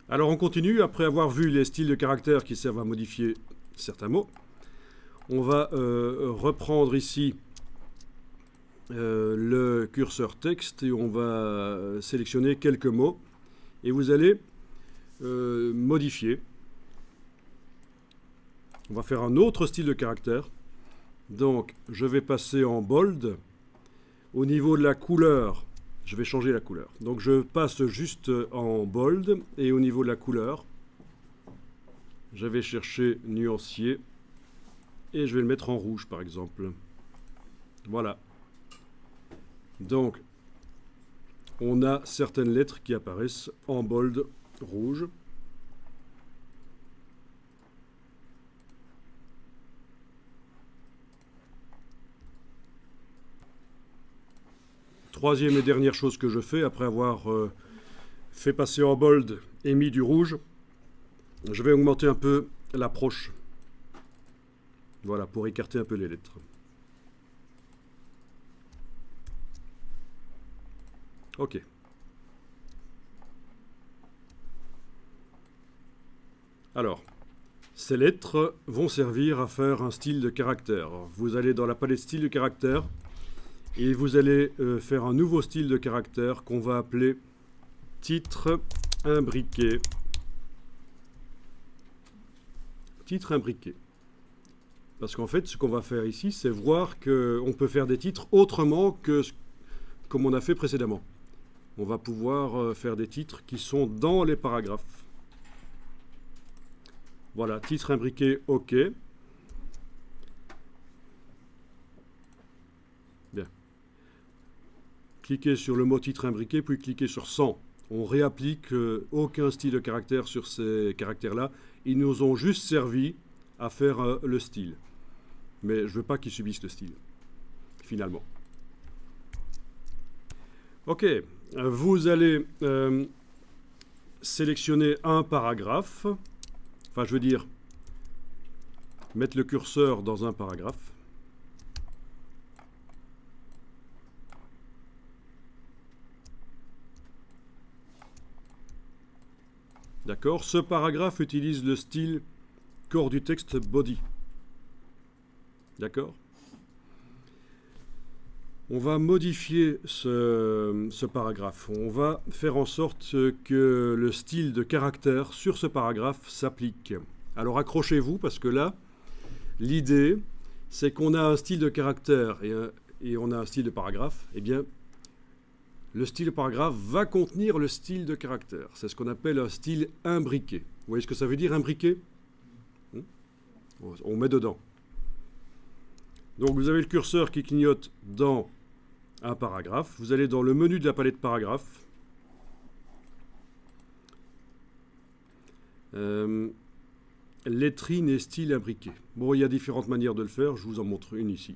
Alors on continue, après avoir vu les styles de caractères qui servent à modifier certains mots. On va reprendre ici le curseur texte et on va sélectionner quelques mots. Et vous allez modifier. On va faire un autre style de caractère. Donc je vais passer en bold. Au niveau de la couleur, je vais changer la couleur. Donc je passe juste en bold et au niveau de la couleur, je vais chercher nuancier et je vais le mettre en rouge par exemple. Voilà. Donc on a certaines lettres qui apparaissent en bold rouge. Troisième et dernière chose que je fais, après avoir fait passer en bold et mis du rouge, je vais augmenter un peu l'approche. Voilà, pour écarter un peu les lettres. Ok. Alors, ces lettres vont servir à faire un style de caractère. Vous allez dans la palette style de caractère et vous allez faire un nouveau style de caractère qu'on va appeler titre imbriqué. Titre imbriqué. Parce qu'en fait, ce qu'on va faire ici, c'est voir qu'on peut faire des titres autrement que comme on a fait précédemment. On va pouvoir faire des titres qui sont dans les paragraphes. Voilà, titre imbriqué, OK. Bien. Cliquez sur le mot titre imbriqué, puis cliquez sur 100. On réapplique aucun style de caractère sur ces caractères-là. Ils nous ont juste servi à faire le style. Mais je ne veux pas qu'ils subissent le style, finalement. Ok, vous allez sélectionner un paragraphe. Enfin, je veux dire, mettre le curseur dans un paragraphe. D'accord, ce paragraphe utilise le style corps du texte body. D'accord. On va modifier ce paragraphe. On va faire en sorte que le style de caractère sur ce paragraphe s'applique. Alors accrochez-vous parce que là, l'idée, c'est qu'on a un style de caractère et on a un style de paragraphe. Eh bien, le style de paragraphe va contenir le style de caractère. C'est ce qu'on appelle un style imbriqué. Vous voyez ce que ça veut dire, imbriqué? On met dedans. Donc vous avez le curseur qui clignote dans un paragraphe. Vous allez dans le menu de la palette paragraphe. Lettrine et style imbriqué. Bon, il y a différentes manières de le faire. Je vous en montre une ici.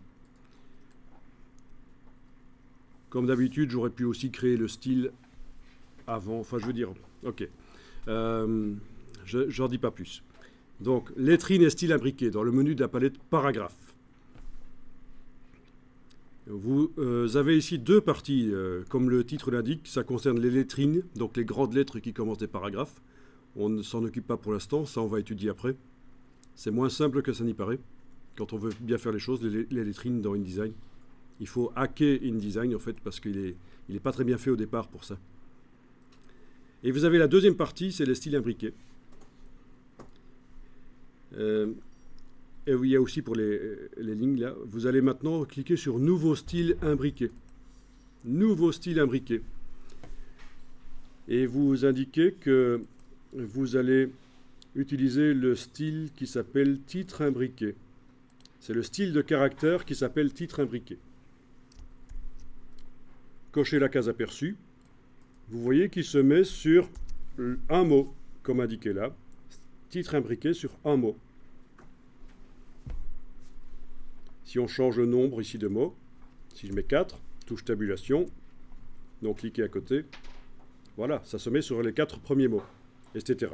Comme d'habitude, j'aurais pu aussi créer le style avant. Enfin, je veux dire, ok. J'en dis pas plus. Donc, lettrine et style imbriqué dans le menu de la palette paragraphe. Vous avez ici deux parties, comme le titre l'indique. Ça concerne les lettrines, donc les grandes lettres qui commencent des paragraphes. On ne s'en occupe pas pour l'instant, ça on va étudier après. C'est moins simple que ça n'y paraît. Quand on veut bien faire les choses, les lettrines dans InDesign. Il faut hacker InDesign en fait, parce qu'il n'est pas très bien fait au départ pour ça. Et vous avez la deuxième partie, c'est les styles imbriqués. Et il y a aussi pour les lignes là. Vous allez maintenant cliquer sur Nouveau style imbriqué. Nouveau style imbriqué. Et vous indiquez que vous allez utiliser le style qui s'appelle titre imbriqué. C'est le style de caractère qui s'appelle titre imbriqué. Cochez la case aperçue. Vous voyez qu'il se met sur un mot, comme indiqué là. Titre imbriqué sur un mot. Si on change le nombre ici de mots, si je mets 4, touche tabulation, donc cliquez à côté, voilà, ça se met sur les 4 premiers mots, etc.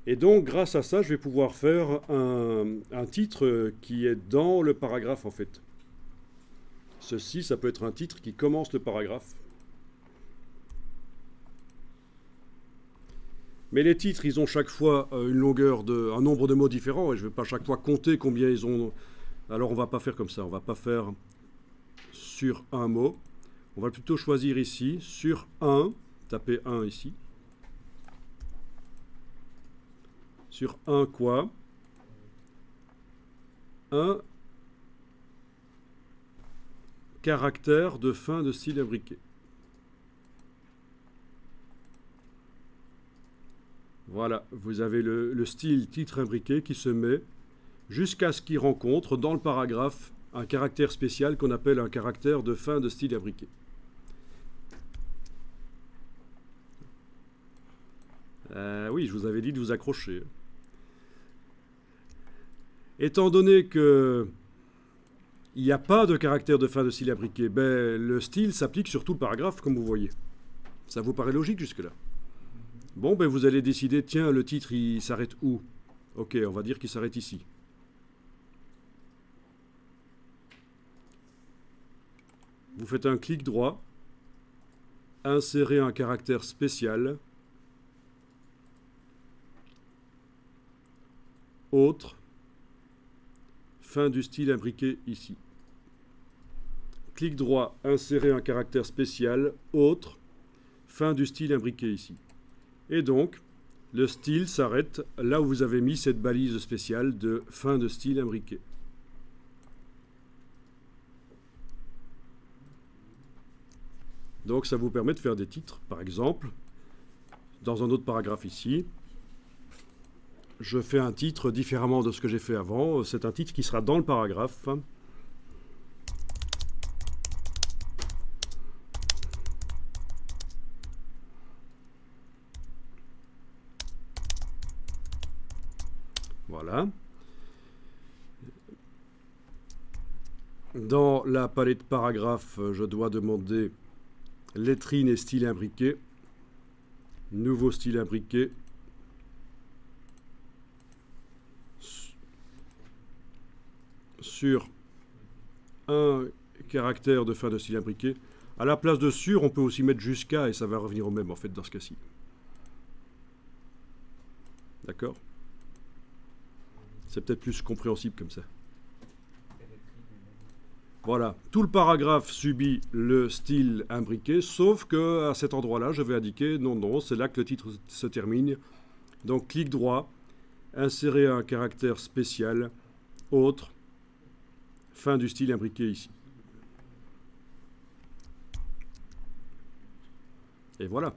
Et donc, grâce à ça, je vais pouvoir faire un titre qui est dans le paragraphe, en fait. Ceci, ça peut être un titre qui commence le paragraphe. Mais les titres, ils ont chaque fois un nombre de mots différents, et je ne vais pas chaque fois compter combien ils ont. Alors on ne va pas faire comme ça, on ne va pas faire sur un mot. On va plutôt choisir ici, sur un, taper 1 ici. Sur un quoi? Un caractère de fin de style imbriqué. Voilà, vous avez le style titre imbriqué qui se met jusqu'à ce qu'il rencontre dans le paragraphe un caractère spécial qu'on appelle un caractère de fin de style imbriqué. Oui, je vous avais dit de vous accrocher. Étant donné que il n'y a pas de caractère de fin de style imbriqué, ben, le style s'applique sur tout le paragraphe, comme vous voyez. Ça vous paraît logique jusque-là? Bon, ben vous allez décider, tiens, le titre, il s'arrête où? Ok, on va dire qu'il s'arrête ici. Vous faites un clic droit, insérer un caractère spécial, autre, fin du style imbriqué ici. Clic droit, insérer un caractère spécial, autre, fin du style imbriqué ici. Et donc, le style s'arrête là où vous avez mis cette balise spéciale de fin de style imbriqué. Donc ça vous permet de faire des titres. Par exemple, dans un autre paragraphe ici, je fais un titre différemment de ce que j'ai fait avant. C'est un titre qui sera dans le paragraphe. Voilà. Dans la palette paragraphe, je dois demander lettrine et style imbriqué. Nouveau style imbriqué. Sur un caractère de fin de style imbriqué. À la place de sur, on peut aussi mettre jusqu'à et ça va revenir au même en fait dans ce cas-ci. D'accord? C'est peut-être plus compréhensible comme ça. Voilà, tout le paragraphe subit le style imbriqué, sauf que à cet endroit-là, je vais indiquer non, non, c'est là que le titre se termine. Donc clic droit, insérer un caractère spécial, autre, fin du style imbriqué ici. Et voilà.